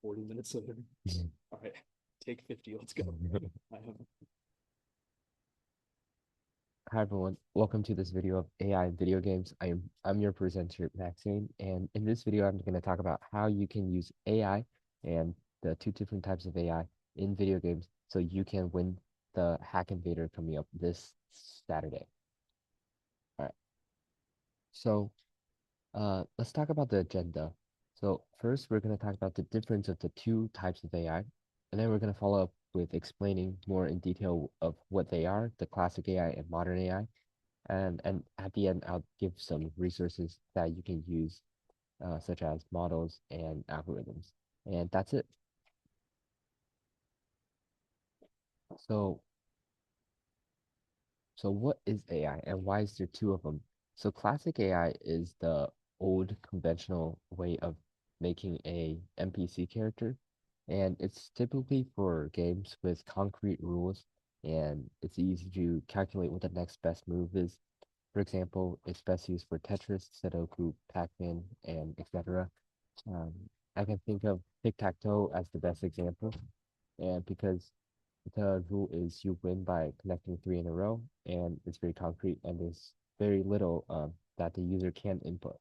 40 minutes later. All right, take 50. Let's go. I have Hi everyone, welcome to this video of AI in video games. I'm your presenter Maxine, and in this video I'm going to talk about how you can use AI and the two different types of AI in video games so you can win the Hack Invader coming up this Saturday. All right, so let's talk about the agenda. So first we're going to talk about the difference of the two types of AI, and then we're going to follow up with explaining more in detail of what they are, the classic AI and modern AI. And at the end, I'll give some resources that you can use, such as models and algorithms. And that's it. So, so what is AI and why is there two of them? So classic AI is the old conventional way of making a NPC character, and it's typically for games with concrete rules, and it's easy to calculate what the next best move is. For example, it's best used for Tetris, Sudoku, Pac-Man, and etc. Um, I can think of tic-tac-toe as the best example, and because the rule is you win by connecting three in a row, and it's very concrete, and there's very little that the user can input.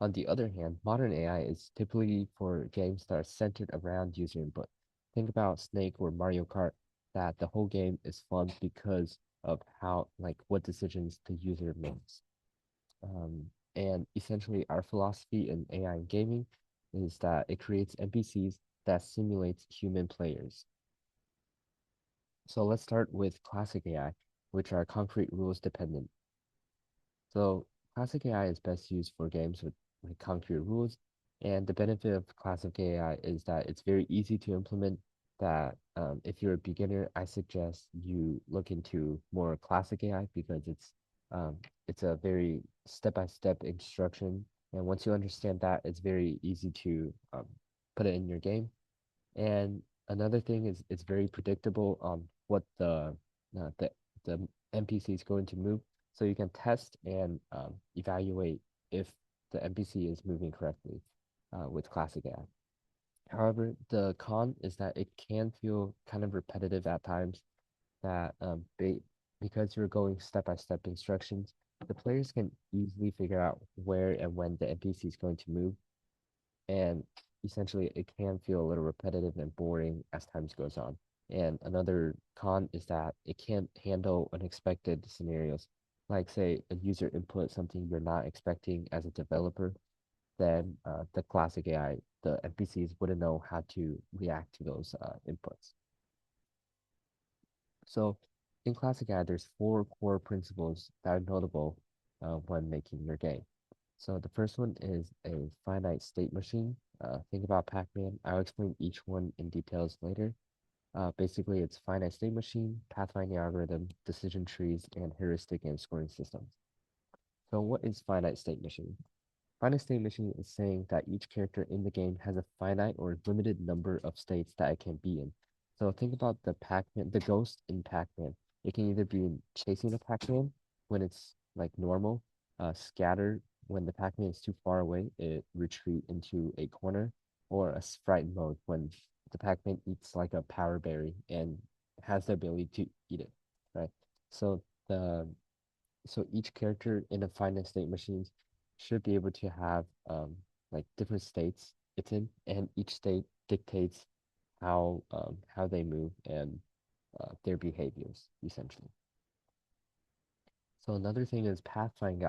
On the other hand, modern AI is typically for games that are centered around user input. Think about Snake or Mario Kart, that the whole game is fun because of how, like, what decisions the user makes. And essentially, our philosophy in AI and gaming is that it creates NPCs that simulates human players. So let's start with classic AI, which are concrete rules dependent. So classic AI is best used for games with like concrete rules, and the benefit of classic AI is that it's very easy to implement. That if you're a beginner, I suggest you look into more classic AI because it's a very step-by-step instruction, and once you understand that, it's very easy to put it in your game. And another thing is it's very predictable on what uh, the the NPC is going to move, so you can test and evaluate if the NPC is moving correctly with classic AI. However, the con is that it can feel kind of repetitive at times. That because you're going step by step instructions, the players can easily figure out where and when the NPC is going to move, and essentially it can feel a little repetitive and boring as time goes on. And another con is that it can't handle unexpected scenarios. Like say a user input something you're not expecting as a developer, then the classic AI, the NPCs wouldn't know how to react to those inputs. So in classic AI, there's four core principles that are notable when making your game. So the first one is a finite state machine. Think about Pac-Man. I'll explain each one in details later. Basically, it's finite state machine, pathfinding algorithm, decision trees, and heuristic and scoring systems. So what is finite state machine? Finite state machine is saying that each character in the game has a finite or limited number of states that it can be in. So think about the Pac-Man, the ghost in Pac-Man. It can either be chasing the Pac-Man when it's like normal, scatter when the Pac-Man is too far away, it retreat into a corner, or a frightened mode when the Pac-Man eats like a power berry and has the ability to eat it, right? So the so each character in a finite state machine should be able to have like different states it's in, and each state dictates how they move and their behaviors essentially. So another thing is pathfinding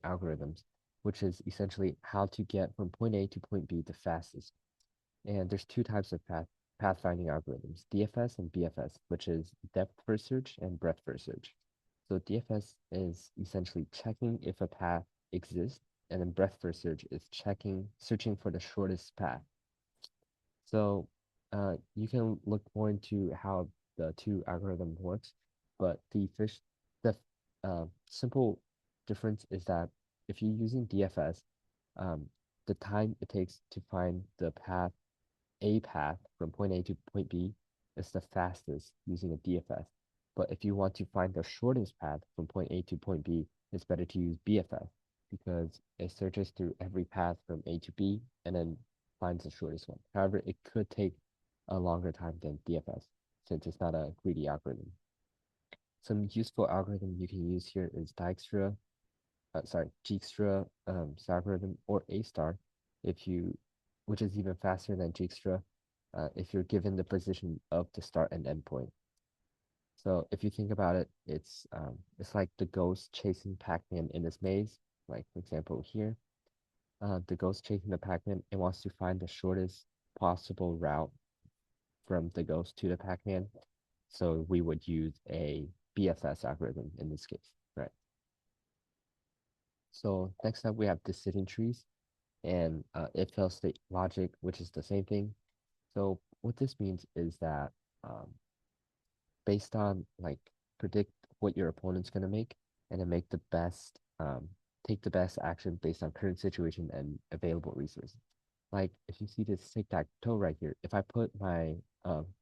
algorithms, which is essentially how to get from point A to point B the fastest. And there's two types of pathfinding algorithms, DFS and BFS, which is depth first search and breadth first search. So DFS is essentially checking if a path exists, and then breadth first search is searching for the shortest path. So you can look more into how the two algorithm works, but the simple difference is that if you're using DFS, um, the time it takes to find a path from point A to point B is the fastest using a DFS. But if you want to find the shortest path from point A to point B, it's better to use BFS because it searches through every path from A to B, and then finds the shortest one. However, it could take a longer time than DFS since it's not a greedy algorithm. Some useful algorithm you can use here is Dijkstra algorithm or A star if you, which is even faster than Dijkstra if you're given the position of the start and end point. So if you think about it, it's like the ghost chasing Pac-Man in this maze. Like for example here, the ghost chasing the Pac-Man and wants to find the shortest possible route from the ghost to the Pac-Man. So we would use a BFS algorithm in this case, right? So next up we have decision trees and if-else state logic, which is the same thing. So what this means is that um, based on like predict what your opponent's gonna make and then make the best take the best action based on current situation and available resources. Like if you see this tic-tac-toe right here, if I put my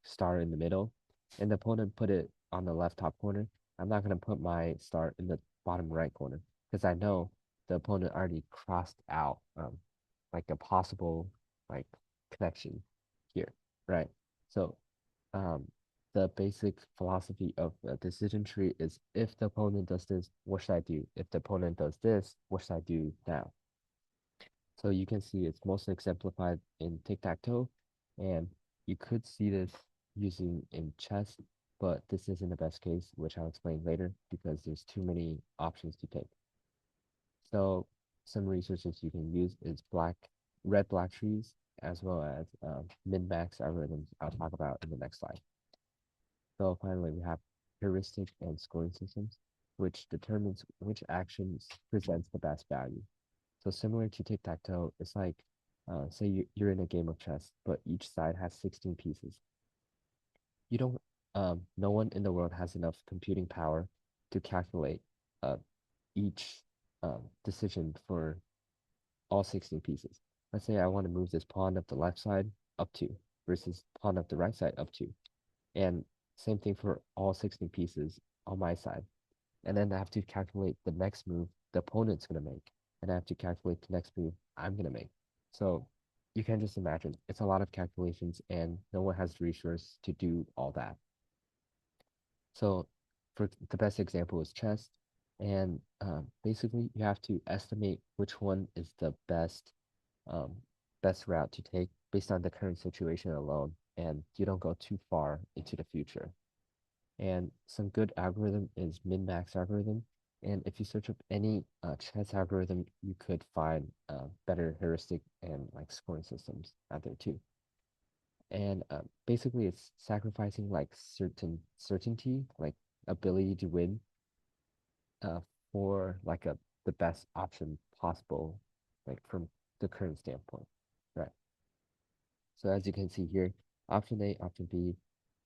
star in the middle and the opponent put it on the left top corner, I'm not gonna put my star in the bottom right corner because I know the opponent already crossed out like a possible like connection here, right? So um, the basic philosophy of a decision tree is if the opponent does this, what should I do? If the opponent does this, what should I do now? So you can see it's mostly exemplified in tic-tac-toe, and you could see this using in chess, but this isn't the best case, which I'll explain later because there's too many options to take. So some resources you can use is red-black trees, as well as min-max algorithms I'll talk about in the next slide. So finally, we have heuristic and scoring systems, which determines which actions presents the best value. So similar to tic-tac-toe, it's like, say you're in a game of chess, but each side has 16 pieces. You don't, no one in the world has enough computing power to calculate uh, each decision for all 16 pieces. Let's say I want to move this pawn of the left side up 2 versus pawn of the right side up 2. And same thing for all 16 pieces on my side. And then I have to calculate the next move the opponent's going to make. And I have to calculate the next move I'm going to make. So you can just imagine it's a lot of calculations and no one has the resource to do all that. So for the best example is chess. And basically you have to estimate which one is the um, best route to take based on the current situation alone. And you don't go too far into the future. And some good algorithm is min-max algorithm. And if you search up any chess algorithm, you could find better heuristic and like scoring systems out there too. And basically, it's sacrificing like certainty, like ability to win, uh, for like the best option possible, like from the current standpoint, right? So as you can see here, option A, option B,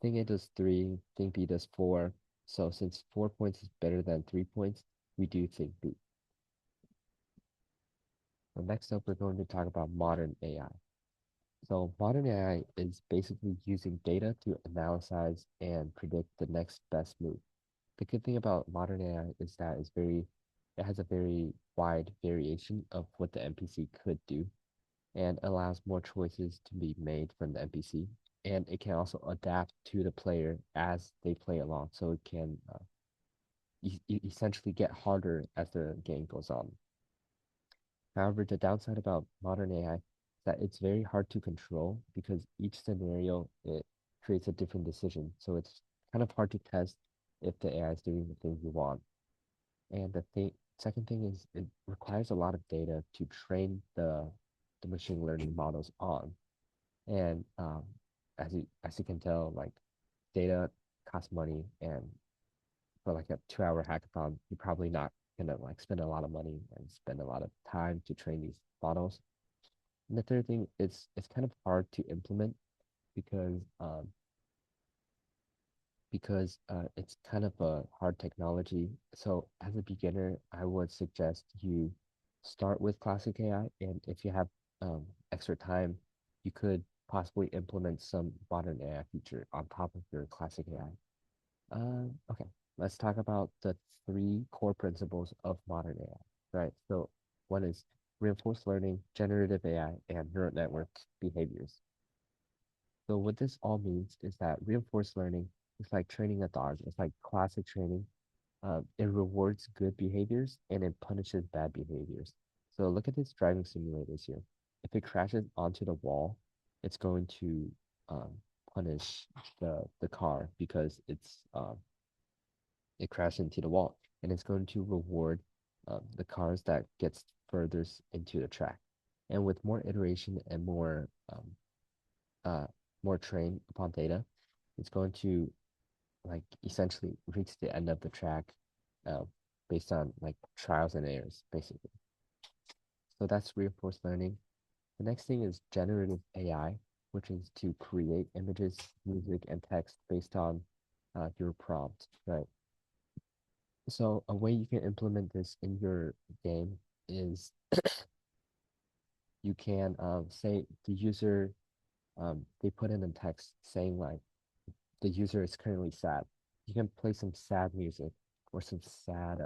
thing A does 3, thing B does 4. So since 4 points is better than 3 points, we do thing B. So next up, we're going to talk about modern AI. So modern AI is basically using data to analyze and predict the next best move. The good thing about modern AI is that it has a very wide variation of what the NPC could do and allows more choices to be made from the NPC. And it can also adapt to the player as they play along, so it can essentially get harder as the game goes on. However, the downside about modern AI is that it's very hard to control because each scenario it creates a different decision. So it's kind of hard to test if the AI is doing the thing you want. And second thing is it requires a lot of data to train the machine learning models on. And as you can tell, like data costs money, and for like a 2 hour hackathon, you're probably not gonna like spend a lot of money and spend a lot of time to train these models. And the third thing is it's kind of hard to implement because it's kind of a hard technology. So as a beginner, I would suggest you start with classic AI, and if you have extra time, you could possibly implement some modern AI feature on top of your classic AI. Okay, let's talk about the three core principles of modern AI, right? So one is reinforcement learning, generative AI, and neural network behaviors. So what this all means is that reinforcement learning is like training a dog. It's like classic training. It rewards good behaviors and it punishes bad behaviors. So look at this driving simulators here. If it crashes onto the wall, it's going to um, punish the car because it crashed into the wall, and it's going to reward the cars that gets furthest into the track. And with more iteration and uh, more train upon data, it's going to like essentially reach the end of the track uh, based on like trials and errors, basically. So that's reinforced learning. The next thing is generative AI, which is to create images, music, and text based on your prompt, right? So a way you can implement this in your game is you can say the user they put in a text saying like the user is currently sad. You can play some sad music or some sad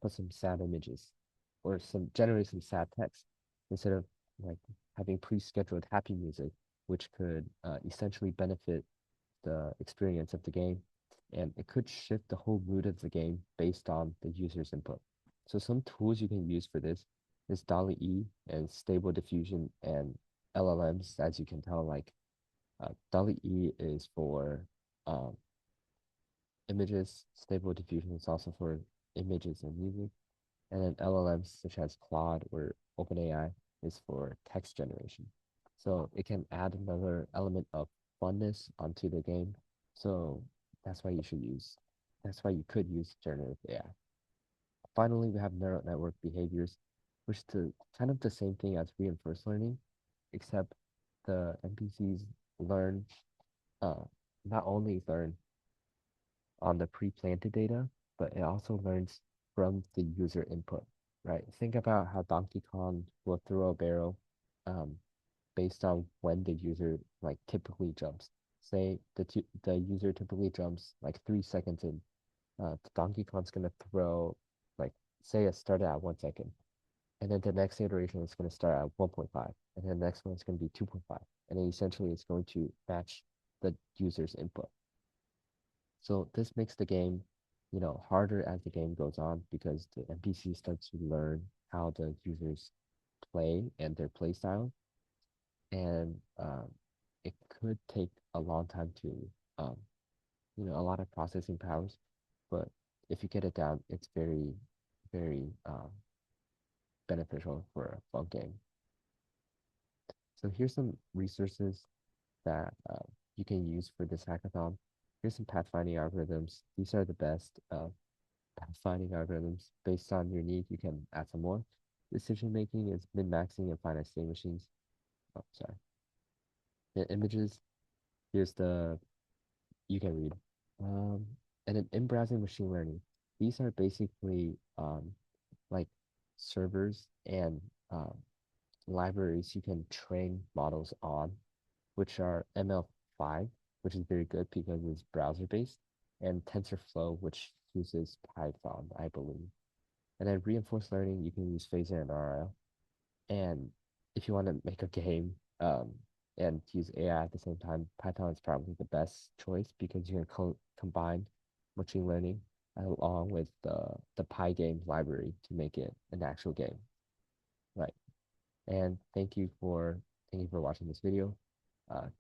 put some sad images or some generate some sad text instead of like having pre-scheduled happy music, which could essentially benefit the experience of the game, and it could shift the whole mood of the game based on the user's input. So some tools you can use for this is DALL-E E and Stable Diffusion and LLMs, as you can tell, like DALL-E E is for um, images, Stable Diffusion is also for images and music, and then LLMs such as Claude or OpenAI is for text generation. So it can add another element of funness onto the game. So that's why you should use, that's why you could use generative AI. Finally, we have neural network behaviors, which is kind of the same thing as reinforcement learning, except the NPCs learn, uh, not only learn on the pre-planted data, but it also learns from the user input, right? Think about how Donkey Kong will throw a barrel um, based on when the user like typically jumps. Say the user typically jumps like 3 seconds in. The Donkey Kong's gonna throw like say it started at 1 second, and then the next iteration is gonna start at 1.5, and then the next one is gonna be 2.5, and then essentially it's going to match the user's input. So this makes the game, harder as the game goes on because the NPC starts to learn how the users play and their play style, and it could take a long time to, um, a lot of processing powers, but if you get it down, it's very, very beneficial for a fun game. So here's some resources that you can use for this hackathon. Here's some pathfinding algorithms. These are the best pathfinding algorithms. Based on your need, you can add some more. Decision making is min-maxing and finite state machines. Oh, sorry. The images, here's the, you can read. Um, and then in-browsing machine learning. These are basically like servers and libraries you can train models on, which are ML5, which is very good because it's browser based, and TensorFlow, which uses Python, I believe. And then reinforced learning, you can use Phaser and RL. And if you want to make a game and use AI at the same time, Python is probably the best choice because you can combine machine learning along with the Pygame library to make it an actual game. Right. And thank you for watching this video.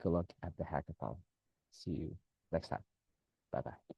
Good luck at the hackathon. See you next time. Bye bye.